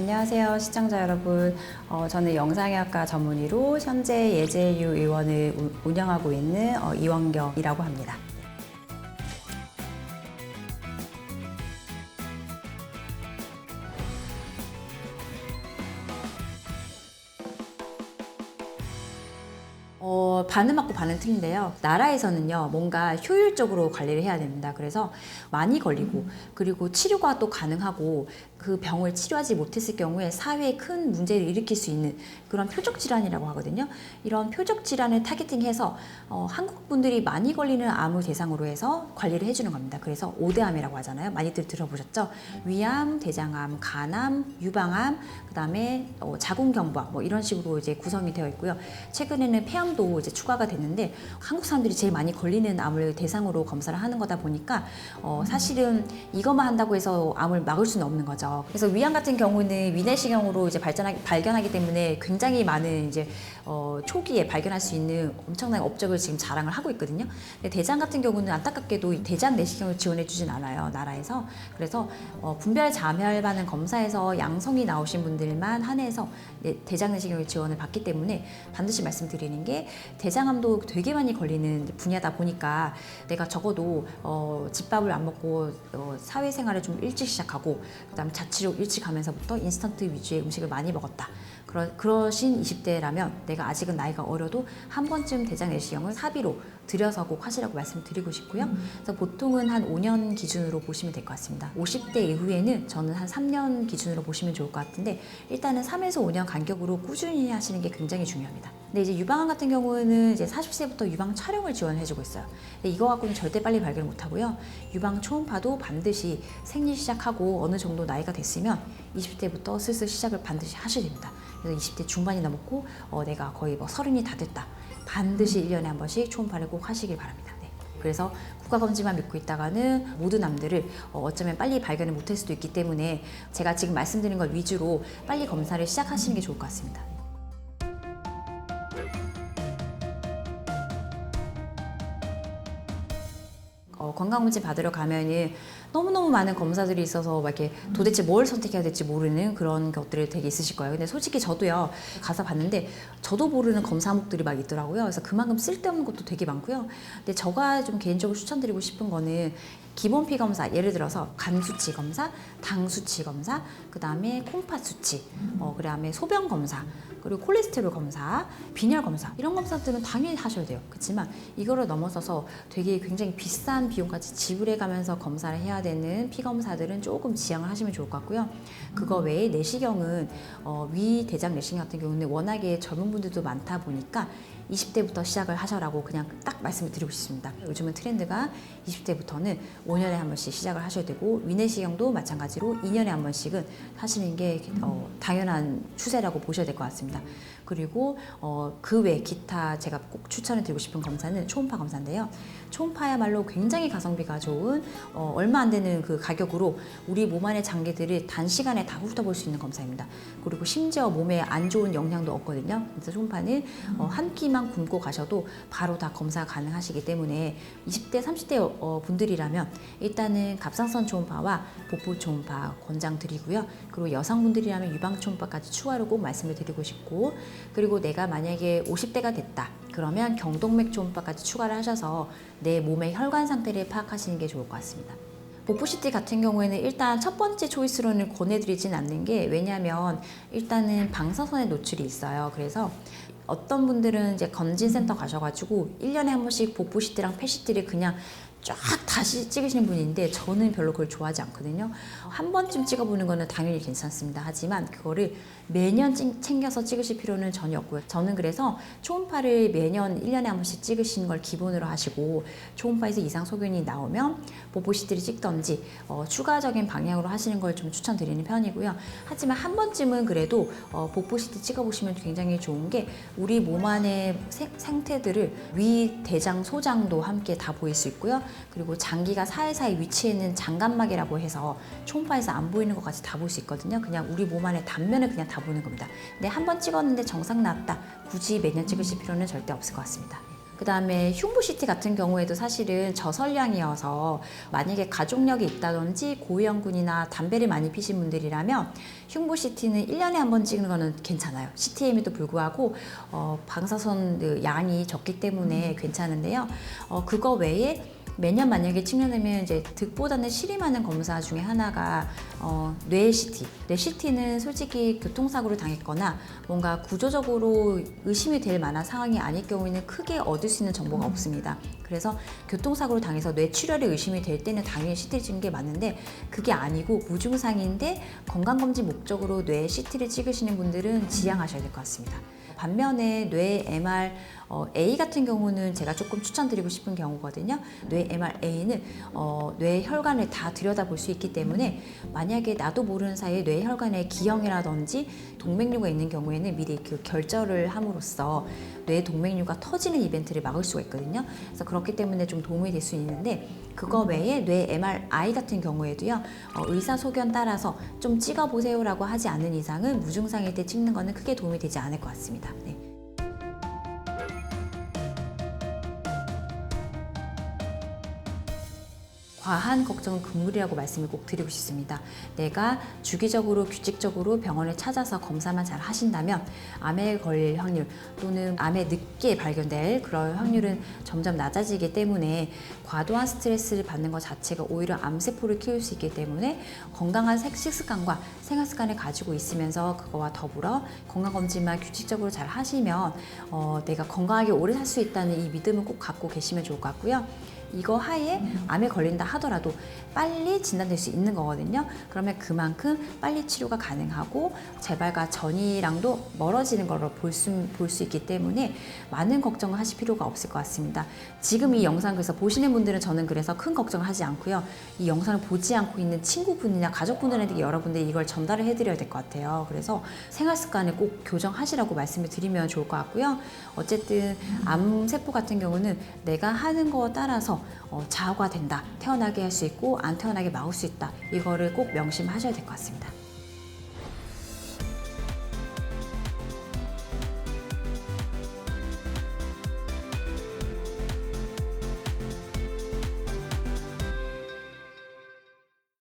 안녕하세요, 시청자 여러분. 저는 영상의학과 전문의로 현재 예제유 의원을 운영하고 있는 이원경이라고 합니다. 반은 맞고 반은 틀린데요. 나라에서는요, 뭔가 효율적으로 관리를 해야 됩니다. 그래서 많이 걸리고, 그리고 치료가 또 가능하고, 그 병을 치료하지 못했을 경우에 사회에 큰 문제를 일으킬 수 있는 그런 표적 질환이라고 하거든요. 이런 표적 질환을 타겟팅해서 한국 분들이 많이 걸리는 암을 대상으로 해서 관리를 해주는 겁니다. 그래서 5대암이라고 하잖아요. 많이들 들어보셨죠? 위암, 대장암, 간암, 유방암, 그다음에 자궁경부암 뭐 이런 식으로 이제 구성이 되어 있고요. 최근에는 폐암도 이제 추가가 됐는데 한국 사람들이 제일 많이 걸리는 암을 대상으로 검사를 하는 거다 보니까 사실은 이것만 한다고 해서 암을 막을 수는 없는 거죠. 그래서 위암 같은 경우는 위내시경으로 이제 발견하기 때문에 굉장히 많은 이제 초기에 발견할 수 있는 엄청난 업적을 지금 자랑을 하고 있거든요. 근데 대장 같은 경우는 안타깝게도 대장 내시경을 지원해주진 않아요, 나라에서. 그래서 분별 자멸반응 검사에서 양성이 나오신 분들만 한해서 대장 내시경을 지원을 받기 때문에 반드시 말씀드리는 게 대장암도 되게 많이 걸리는 분야다 보니까 내가 적어도 집밥을 안 먹고 사회생활을 좀 일찍 시작하고 그다음 자취로 일찍 하면서부터 인스턴트 위주의 음식을 많이 먹었다. 그러신 20대라면 내가 아직은 나이가 어려도 한 번쯤 대장 내시경을 사비로 들여서 꼭 하시라고 말씀드리고 싶고요. 그래서 보통은 한 5년 기준으로 보시면 될 것 같습니다. 50대 이후에는 저는 한 3년 기준으로 보시면 좋을 것 같은데 일단은 3에서 5년 간격으로 꾸준히 하시는 게 굉장히 중요합니다. 근데 이제 유방암 같은 경우는 이제 40세부터 유방 촬영을 지원해주고 있어요. 근데 이거 갖고는 절대 빨리 발견 못하고요. 유방 초음파도 반드시 생리 시작하고 어느 정도 나이가 됐으면 20대부터 슬슬 시작을 반드시 하셔야 됩니다. 그래서 20대 중반이 넘었고 내가 거의 뭐 30이 다 됐다. 반드시 1년에 한 번씩 초음파를 꼭 하시길 바랍니다. 네. 그래서 국가검진만 믿고 있다가는 모든 암들을 어쩌면 빨리 발견을 못할 수도 있기 때문에 제가 지금 말씀드린 걸 위주로 빨리 검사를 시작하시는 게 좋을 것 같습니다. 건강검진 받으러 가면은 너무너무 많은 검사들이 있어서 막 이렇게 도대체 뭘 선택해야 될지 모르는 그런 것들이 되게 있으실 거예요. 근데 솔직히 저도요, 가서 봤는데 저도 모르는 검사 항목들이 막 있더라고요. 그래서 그만큼 쓸데없는 것도 되게 많고요. 근데 제가 좀 개인적으로 추천드리고 싶은 거는 기본 피 검사, 예를 들어서 간 수치 검사, 당 수치 검사, 그 다음에 콩팥 수치, 그 다음에 소변 검사, 그리고 콜레스테롤 검사, 빈혈 검사 이런 검사들은 당연히 하셔야 돼요. 그렇지만 이거를 넘어서서 되게 굉장히 비싼 비용까지 지불해 가면서 검사를 해야 되는 피 검사들은 조금 지양을 하시면 좋을 것 같고요. 그거 외에 내시경은 위 대장 내시경 같은 경우는 워낙에 젊은 분들도 많다 보니까 20대부터 시작을 하셔라고 그냥 딱 말씀을 드리고 싶습니다. 요즘은 트렌드가 20대부터는 5년에 한 번씩 시작을 하셔야 되고 위내시경도 마찬가지로 2년에 한 번씩은 하시는 게 당연한 추세라고 보셔야 될 것 같습니다. 그리고 그 외 기타 제가 꼭 추천을 드리고 싶은 검사는 초음파 검사인데요. 초음파야말로 굉장히 가성비가 좋은 얼마 안 되는 그 가격으로 우리 몸 안의 장기들을 단시간에 다 훑어볼 수 있는 검사입니다. 그리고 심지어 몸에 안 좋은 영향도 없거든요. 그래서 초음파는 한 끼만 굶고 가셔도 바로 다 검사 가능하시기 때문에 20대, 30대 분들이라면 일단은 갑상선 초음파와 복부 초음파 권장드리고요. 그리고 여성분들이라면 유방 초음파까지 추가로 꼭 말씀을 드리고 싶고, 그리고 내가 만약에 50대가 됐다 그러면 경동맥 초음파까지 추가를 하셔서 내 몸의 혈관 상태를 파악하시는 게 좋을 것 같습니다. 복부 CT 같은 경우에는 일단 첫 번째 초이스로는 권해드리진 않는 게, 왜냐하면 일단은 방사선에 노출이 있어요. 그래서 어떤 분들은 이제 건진센터 가셔가지고 1년에 한 번씩 복부 CT랑 폐 CT를 그냥 쫙 다시 찍으시는 분인데 저는 별로 그걸 좋아하지 않거든요. 한 번쯤 찍어보는 거는 당연히 괜찮습니다. 하지만 그거를 매년 챙겨서 찍으실 필요는 전혀 없고요. 저는 그래서 초음파를 매년 1년에 한 번씩 찍으시는 걸 기본으로 하시고, 초음파에서 이상 소견이 나오면 복부 CT를 찍던지 추가적인 방향으로 하시는 걸 좀 추천드리는 편이고요. 하지만 한 번쯤은 그래도 복부 CT 찍어보시면 굉장히 좋은 게, 우리 몸 안의 생태들을 위, 대장, 소장도 함께 다 보일 수 있고요. 그리고 장기가 사이사이 위치해 있는 장간막이라고 해서 초음파에서 안 보이는 것까지 다 볼 수 있거든요. 그냥 우리 몸 안의 단면을 그냥 다 보는 겁니다. 근데 한 번 찍었는데 정상 나왔다, 굳이 매년 찍으실 필요는 절대 없을 것 같습니다. 그다음에 흉부CT 같은 경우에도 사실은 저설량이어서 만약에 가족력이 있다든지 고위험군이나 담배를 많이 피신 분들이라면 흉부CT는 1년에 한 번 찍는 거는 괜찮아요. CTM에도 불구하고 방사선 그 양이 적기 때문에 괜찮은데요. 그거 외에 매년 만약에 찍는다면 이제 득보다는 실이 많은 검사 중에 하나가 뇌 CT. 뇌 CT는 솔직히 교통사고를 당했거나 뭔가 구조적으로 의심이 될 만한 상황이 아닐 경우에는 크게 얻을 수 있는 정보가 없습니다. 그래서 교통사고를 당해서 뇌출혈이 의심이 될 때는 당연히 CT를 찍는 게 맞는데 그게 아니고 무증상인데 건강검진 목적으로 뇌 CT를 찍으시는 분들은 지양하셔야 될 것 같습니다. 반면에 뇌 MR A 같은 경우는 제가 조금 추천드리고 싶은 경우거든요. 뇌 MR-A는 뇌 혈관을 다 들여다볼 수 있기 때문에 만약에 나도 모르는 사이에 뇌 혈관에 기형이라든지 동맥류가 있는 경우에는 미리 그 결절을 함으로써 뇌 동맥류가 터지는 이벤트를 막을 수가 있거든요. 그래서 그렇기 때문에 좀 도움이 될 수 있는데 그거 외에 뇌 MRI 같은 경우에도요. 의사 소견 따라서 좀 찍어보세요라고 하지 않는 이상은 무증상일 때 찍는 거는 크게 도움이 되지 않을 것 같습니다. 네. 과한 걱정은 금물이라고 말씀을 꼭 드리고 싶습니다. 내가 주기적으로 규칙적으로 병원을 찾아서 검사만 잘 하신다면 암에 걸릴 확률 또는 암에 늦게 발견될 그럴 확률은 점점 낮아지기 때문에 과도한 스트레스를 받는 것 자체가 오히려 암세포를 키울 수 있기 때문에 건강한 식습관과 생활습관을 가지고 있으면서 그거와 더불어 건강검진만 규칙적으로 잘 하시면 내가 건강하게 오래 살 수 있다는 이 믿음을 꼭 갖고 계시면 좋을 것 같고요. 이거 하에 암에 걸린다 하더라도 빨리 진단될 수 있는 거거든요. 그러면 그만큼 빨리 치료가 가능하고 재발과 전이랑도 멀어지는 걸 볼 수 있기 때문에 많은 걱정을 하실 필요가 없을 것 같습니다. 지금 이 영상 그래서 보시는 분들은 저는 그래서 큰 걱정을 하지 않고요. 이 영상을 보지 않고 있는 친구분이나 가족분들한테 여러분들이 이걸 전달을 해드려야 될 것 같아요. 그래서 생활 습관을 꼭 교정하시라고 말씀을 드리면 좋을 것 같고요. 어쨌든 암세포 같은 경우는 내가 하는 거 따라서 좌우가 된다. 태어나게 할 수 있고 안 태어나게 막을 수 있다. 이거를 꼭 명심하셔야 될 것 같습니다.